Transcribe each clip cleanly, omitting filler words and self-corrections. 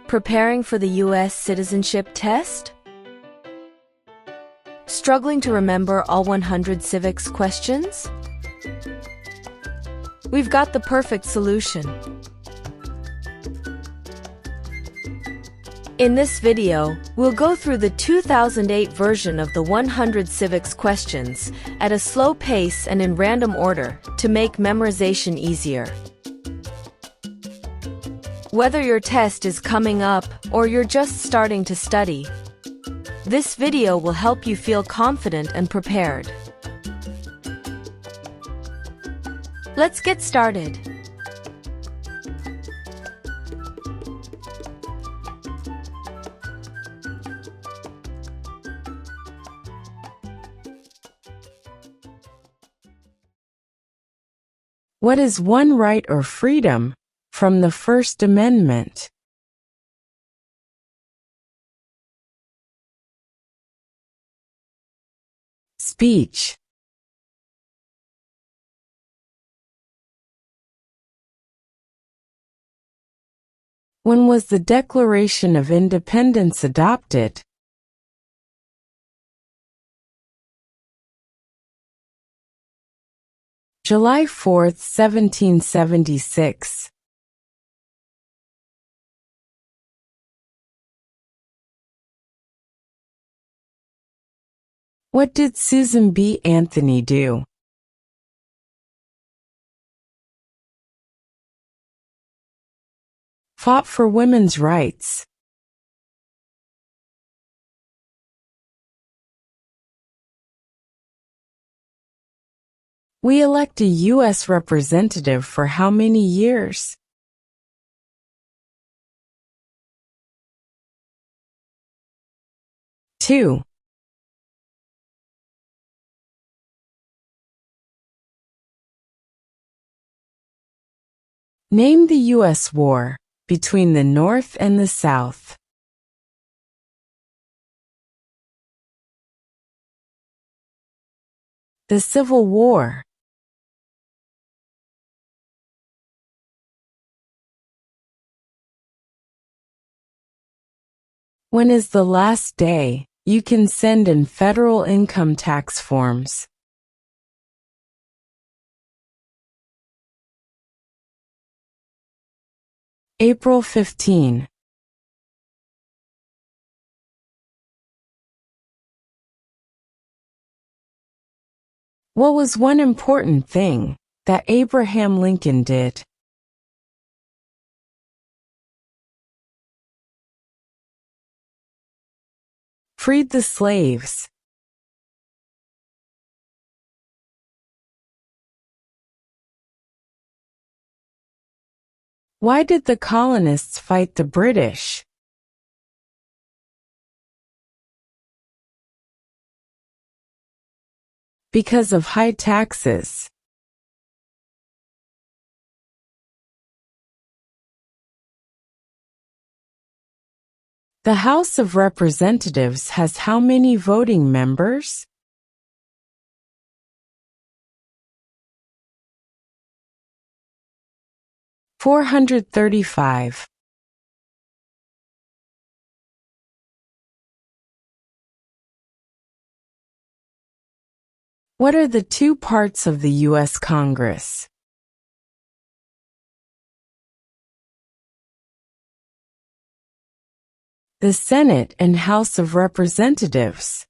Preparing for the U.S. Citizenship Test? Struggling to remember all 100 civics questions? We've got the perfect solution. In this video, we'll go through the 2008 version of the 100 civics questions at a slow pace and in random order to make memorization easier. Whether your test is coming up or you're just starting to study, this video will help you feel confident and prepared. Let's get started. What is one right or freedom from the First Amendment? Speech. When was the Declaration of Independence adopted? July 4, 1776. What did Susan B. Anthony do? Fought for women's rights. We elect a U.S. representative for how many years? Two. Name the U.S. war between the North and the South. The Civil War. When is the last day you can send in federal income tax forms? April 15. What was one important thing that Abraham Lincoln did? Freed the slaves. Why did the colonists fight the British? Because of high taxes. The House of Representatives has how many voting members? 435. What are the two parts of the U.S. Congress? The Senate and House of Representatives.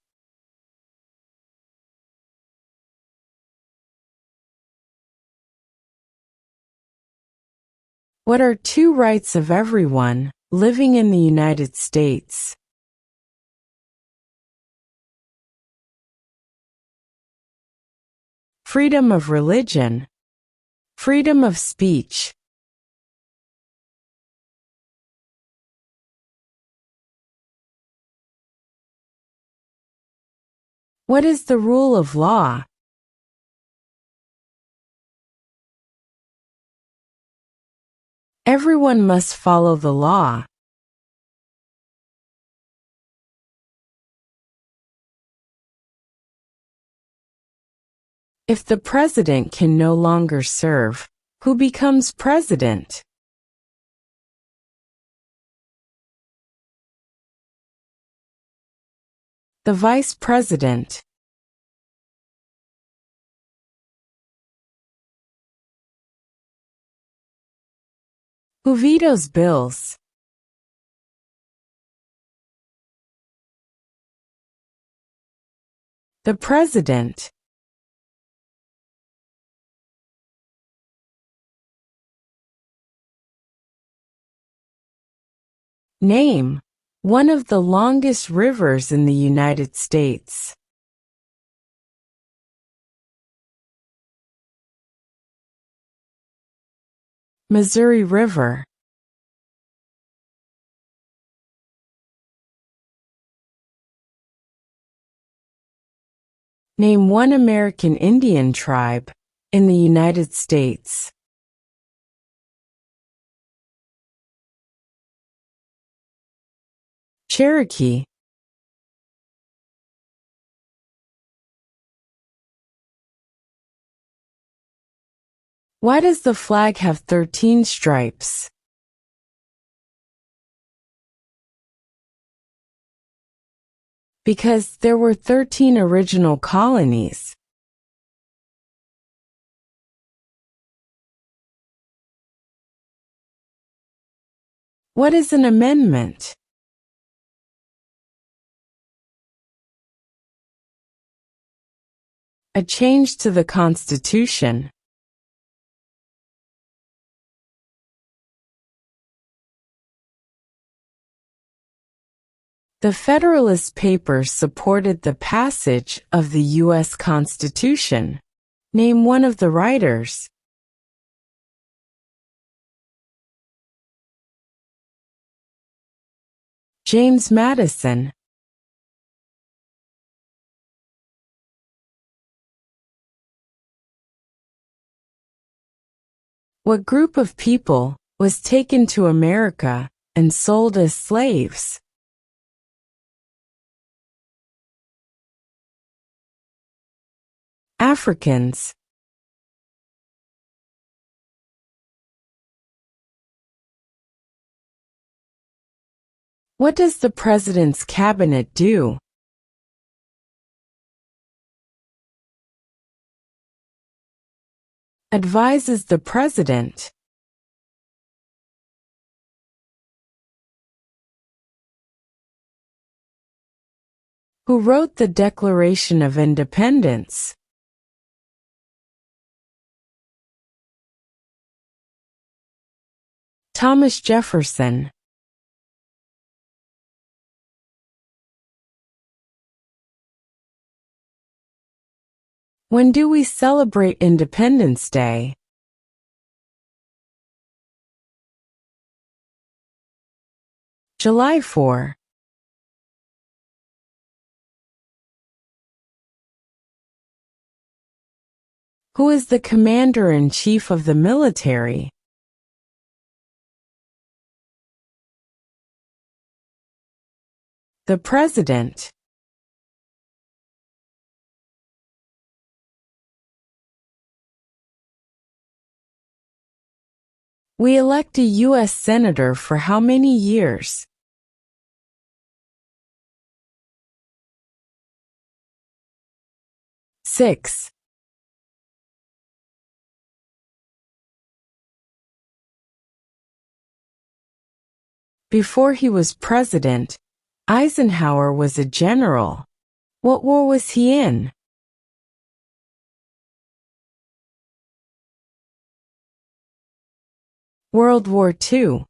What are two rights of everyone living in the United States? Freedom of religion. Freedom of speech. What is the rule of law? Everyone must follow the law. If the president can no longer serve, who becomes president? The Vice President. Who vetoes bills? The President. Name one of the longest rivers in the United States. Missouri River. Name one American Indian tribe in the United States. Cherokee. Why does the flag have 13 stripes? Because there were 13 original colonies. What is an amendment? A change to the Constitution. The Federalist Papers supported the passage of the U.S. Constitution. Name one of the writers. James Madison. What group of people was taken to America and sold as slaves? Africans. What does the President's cabinet do? Advises the President. Who wrote the Declaration of Independence? Thomas Jefferson. When do we celebrate Independence Day? July 4. Who is the Commander-in-Chief of the military? The President. We elect a U.S. Senator for how many years? 6. Before he was president, Eisenhower was a general. What war was he in? World War II.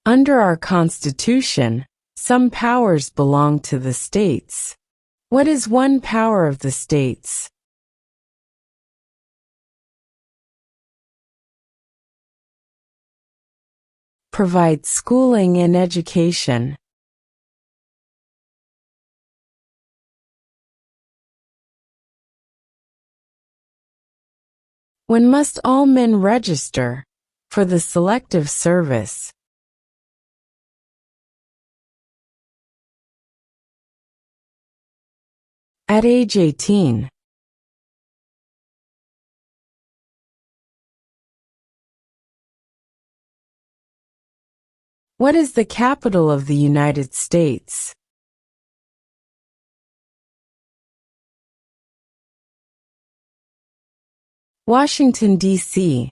Under our Constitution, some powers belong to the states. What is one power of the states? Provide schooling and education. When must all men register for the Selective Service? At age 18. What is the capital of the United States? Washington, D.C.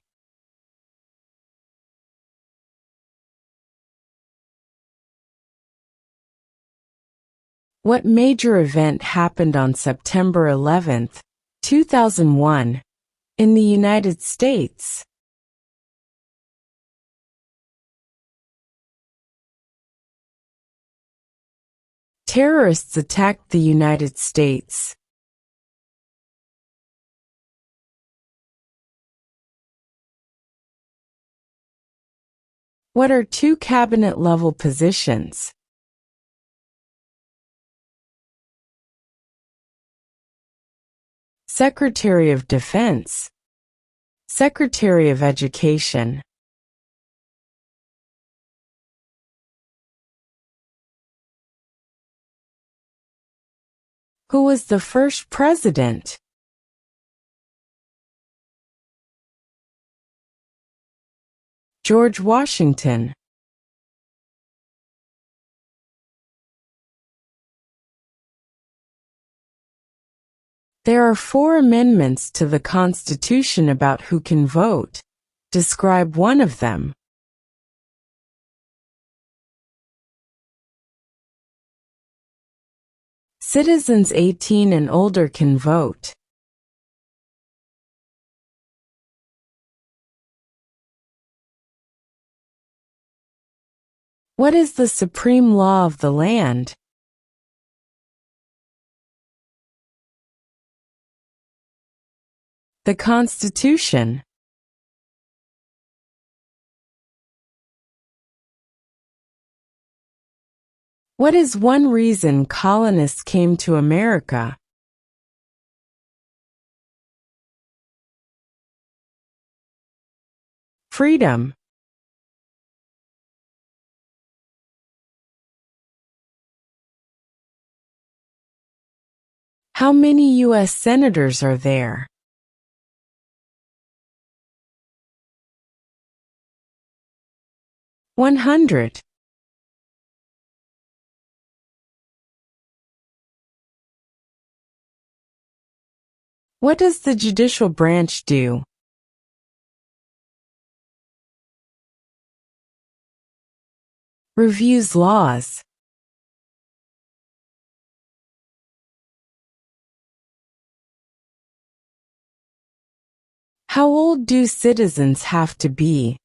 What major event happened on September 11, 2001, in the United States? Terrorists attacked the United States. What are two cabinet-level positions? Secretary of Defense, Secretary of Education. Who was the first president? George Washington. There are 4 amendments to the Constitution about who can vote. Describe one of them. Citizens 18 and older can vote. What is the supreme law of the land? The Constitution. What is one reason colonists came to America? Freedom. How many U.S. senators are there? $100. What does the judicial branch do? Reviews laws. How old do citizens have to be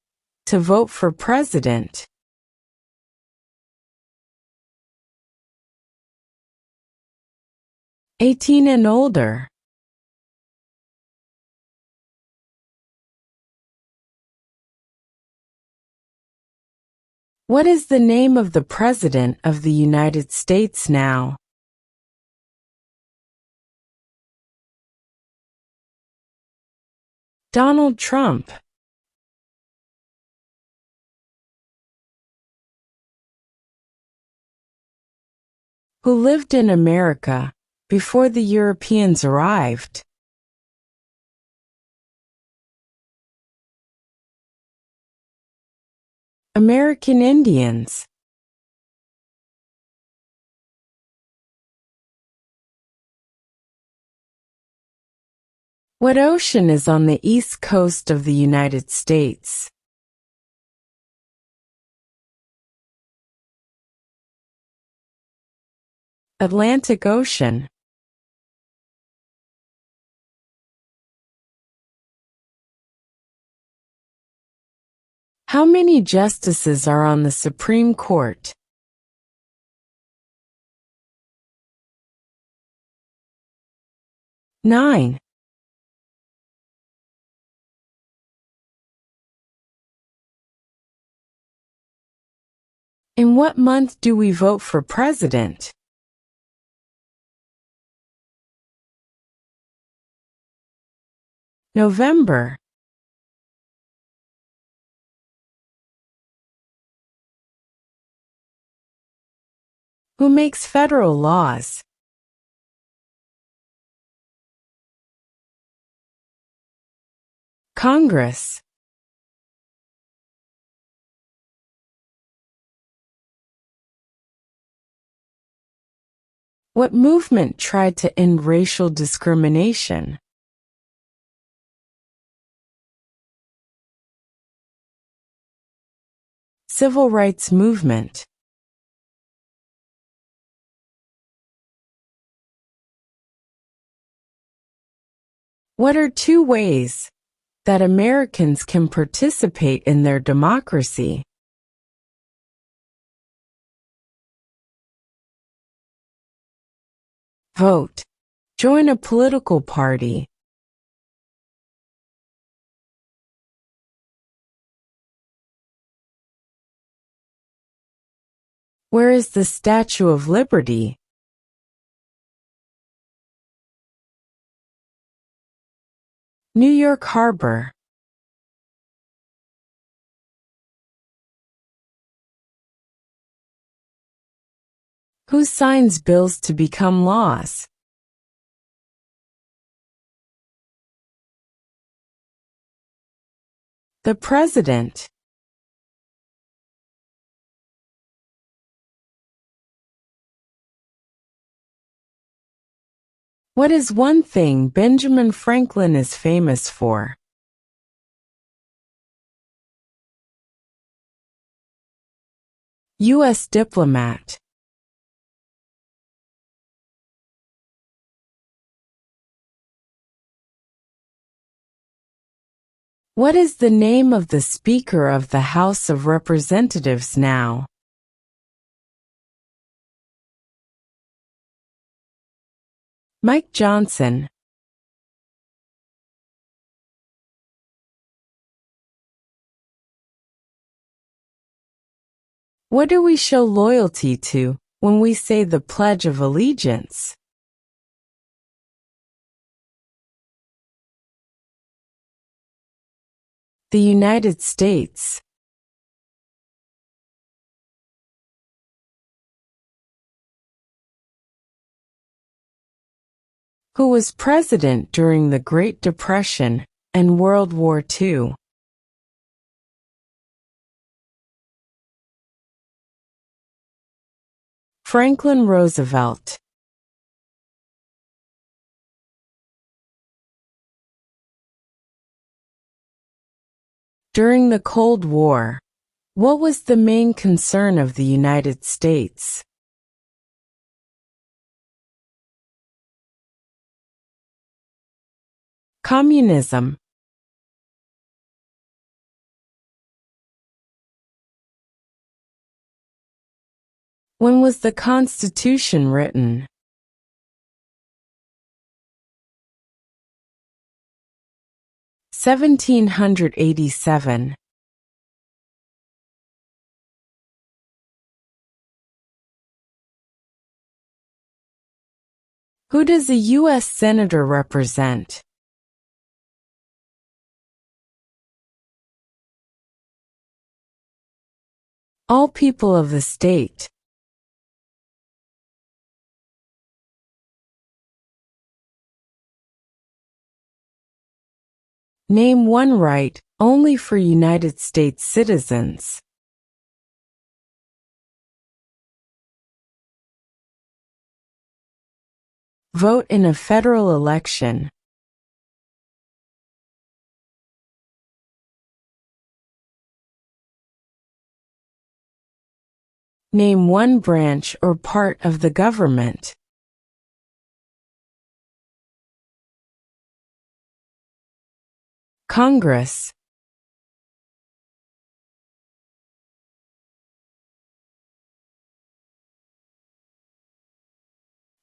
to vote for president? 18 and older. What is the name of the President of the United States now? Donald Trump. Who lived in America before the Europeans arrived? American Indians. What ocean is on the east coast of the United States? Atlantic Ocean. How many justices are on the Supreme Court? 9. In what month do we vote for president? November. Who makes federal laws? Congress. What movement tried to end racial discrimination? Civil rights movement. What are two ways that Americans can participate in their democracy? Vote. Join a political party. Where is the Statue of Liberty? New York Harbor. Who signs bills to become laws? The President. What is one thing Benjamin Franklin is famous for? U.S. diplomat. What is the name of the Speaker of the House of Representatives now? Mike Johnson. What do we show loyalty to when we say the Pledge of Allegiance? The United States. Who was president during the Great Depression and World War II? Franklin Roosevelt. During the Cold War, what was the main concern of the United States? Communism. When was the Constitution written? 1787. Who does a U.S. Senator represent? All people of the state. Name one right only for United States citizens. Vote in a federal election. Name one branch or part of the government. Congress.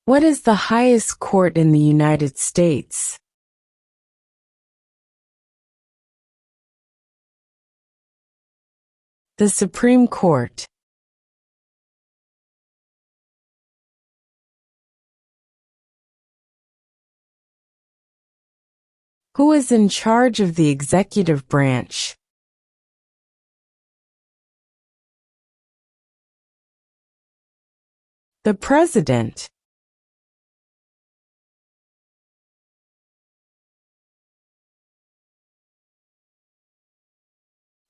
What is the highest court in the United States? The Supreme Court. Who is in charge of the executive branch? The President.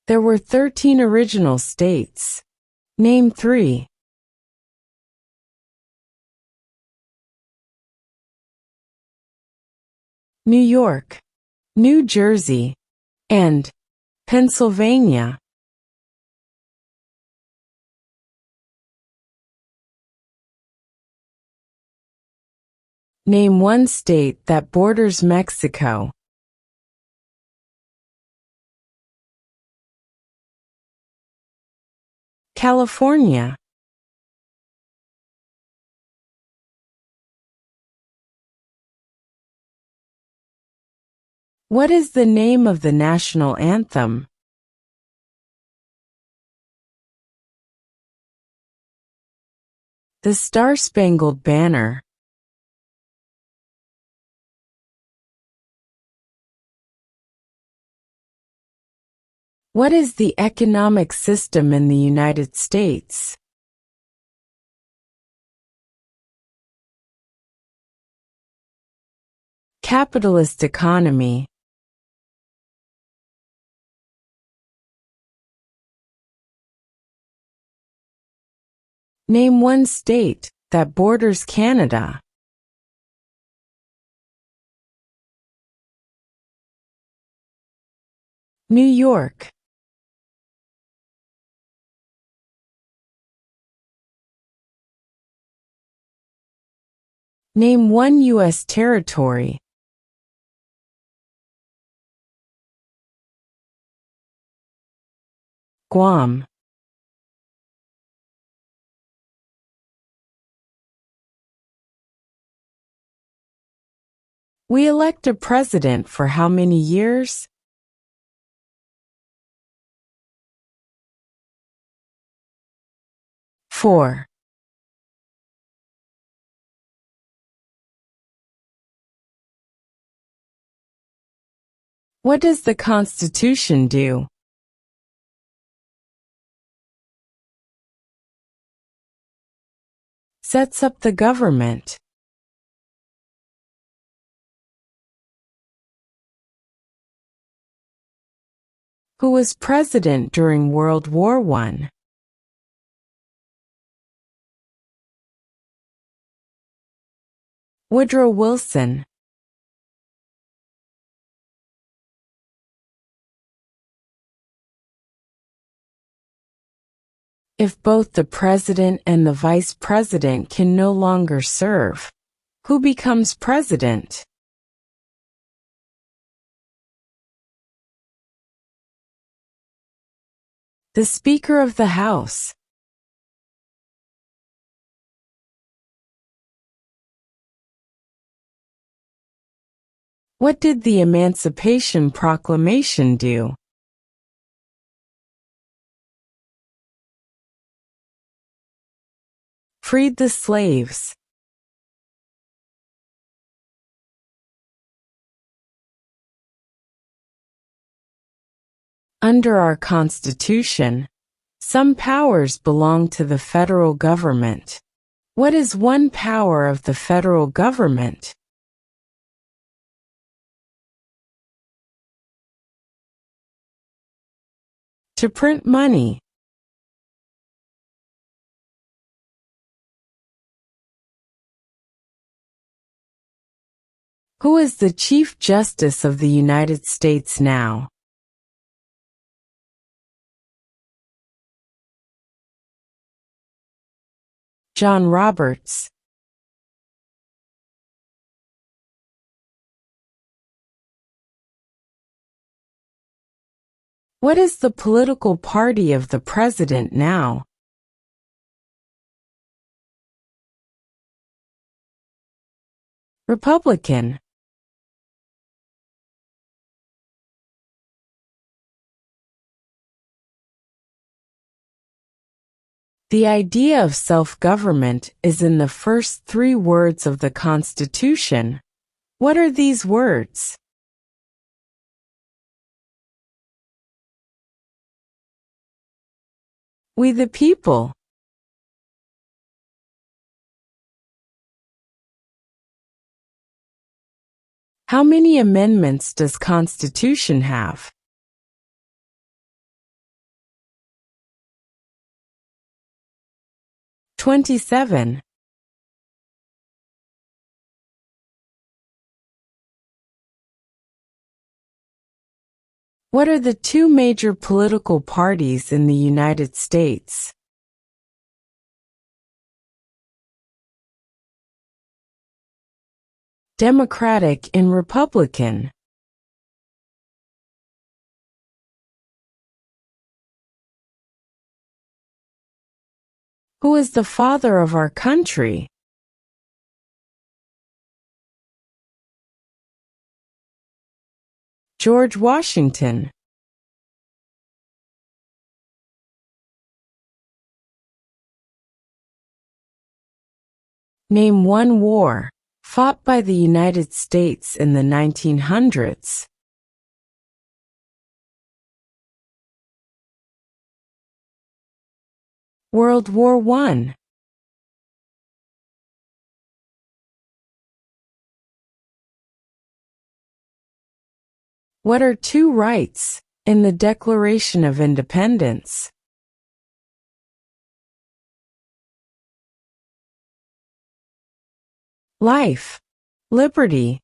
There were 13 original states. Name 3. New York, New Jersey, and Pennsylvania. Name one state that borders Mexico. California. What is the name of the national anthem? The Star-Spangled Banner. What is the economic system in the United States? Capitalist economy. Name one state that borders Canada. New York. Name one U.S. territory. Guam. We elect a president for how many years? 4. What does the Constitution do? Sets up the government. Who was president during World War I? Woodrow Wilson. If both the president and the vice president can no longer serve, who becomes president? The Speaker of the House. What did the Emancipation Proclamation do? Freed the slaves. Under our Constitution, some powers belong to the federal government. What is one power of the federal government? To print money. Who is the Chief Justice of the United States now? John Roberts. What is the political party of the president now? Republican. The idea of self-government is in the first 3 words of the Constitution. What are these words? We the people. How many amendments does Constitution have? 27. What are the two major political parties in the United States? Democratic and Republican. Who is the father of our country? George Washington. Name one war fought by the United States in the 1900s. World War I. What are two rights in the Declaration of Independence? Life, liberty.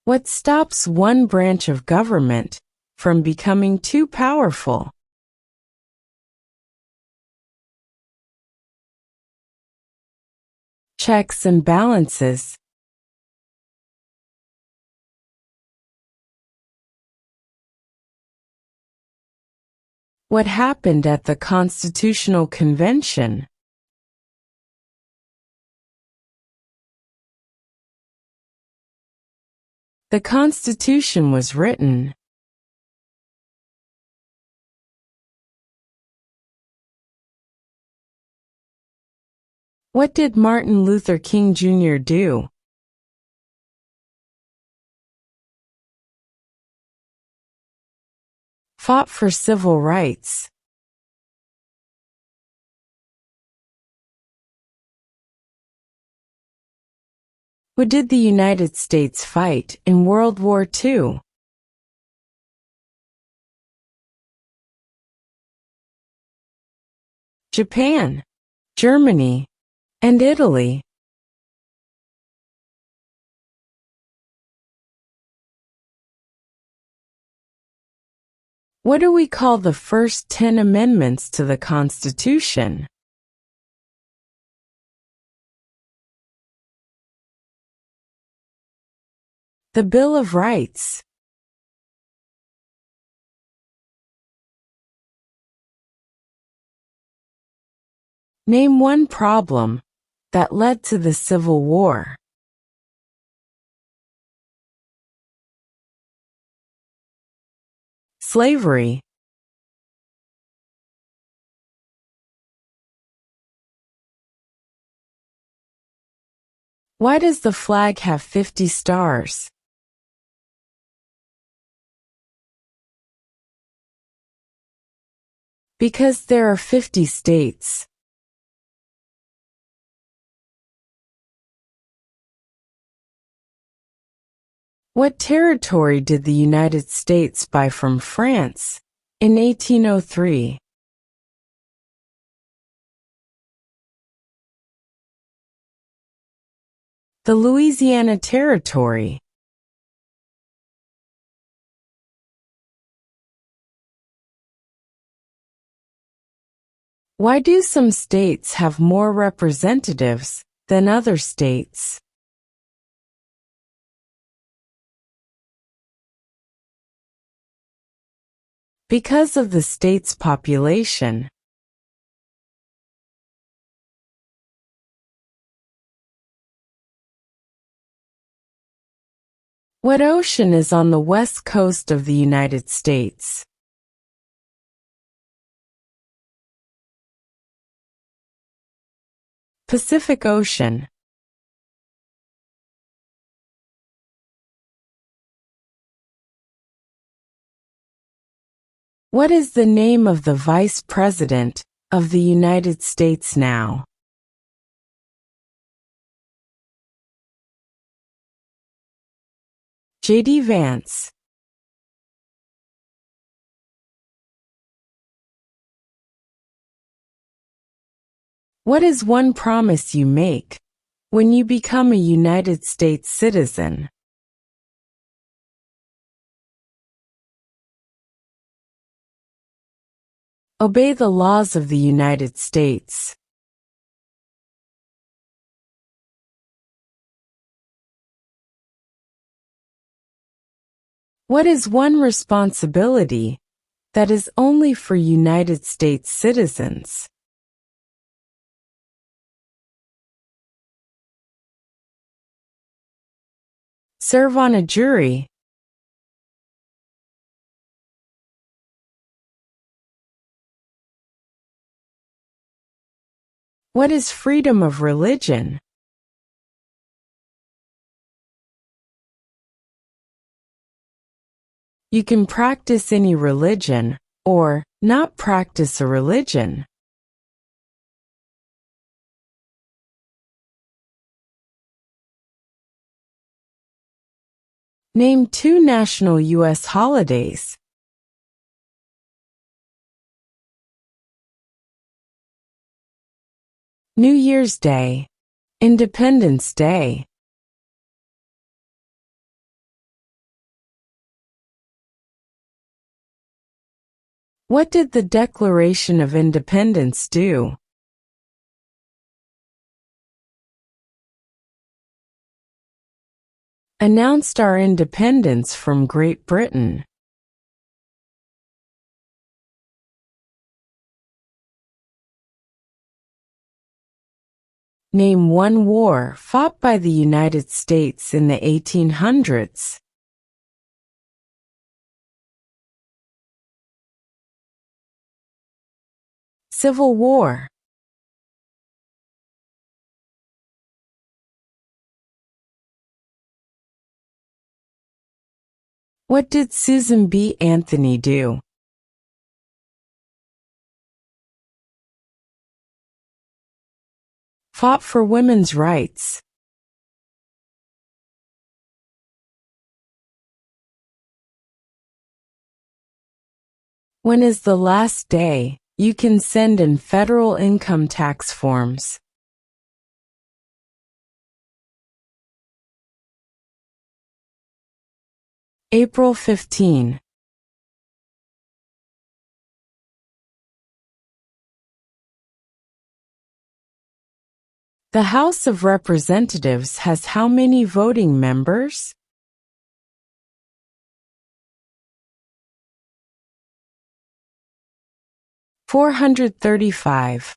What stops one branch of government from becoming too powerful? Checks and balances. What happened at the Constitutional Convention? The Constitution was written. What did Martin Luther King Jr. do? Fought for civil rights. Who did the United States fight in World War II? Japan, Germany, and Italy. What do we call the first 10 amendments to the Constitution? The Bill of Rights. Name one problem that led to the Civil War. Slavery. Why does the flag have 50 stars? Because there are 50 states. What territory did the United States buy from France in 1803? The Louisiana Territory. Why do some states have more representatives than other states? Because of the state's population. What ocean is on the west coast of the United States? Pacific Ocean. What is the name of the Vice President of the United States now? J.D. Vance. What is one promise you make When you become a United States citizen. Obey the laws of the United States. What is one responsibility that is only for United States citizens? Serve on a jury. What is freedom of religion? You can practice any religion, or not practice a religion. Name 2 national U.S. holidays. New Year's Day, Independence Day. What did the Declaration of Independence do? Announced our independence from Great Britain. Name 1 war fought by the United States in the 1800s. Civil War. What did Susan B. Anthony do? Fought for women's rights. When is the last day you can send in federal income tax forms? April 15. The House of Representatives has how many voting members? $435.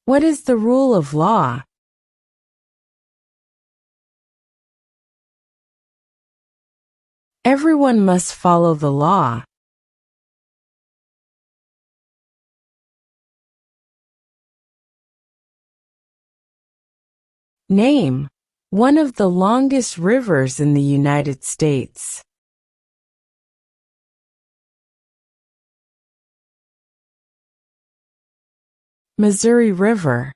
What is the rule of law? Everyone must follow the law. Name one of the longest rivers in the United States. Missouri River.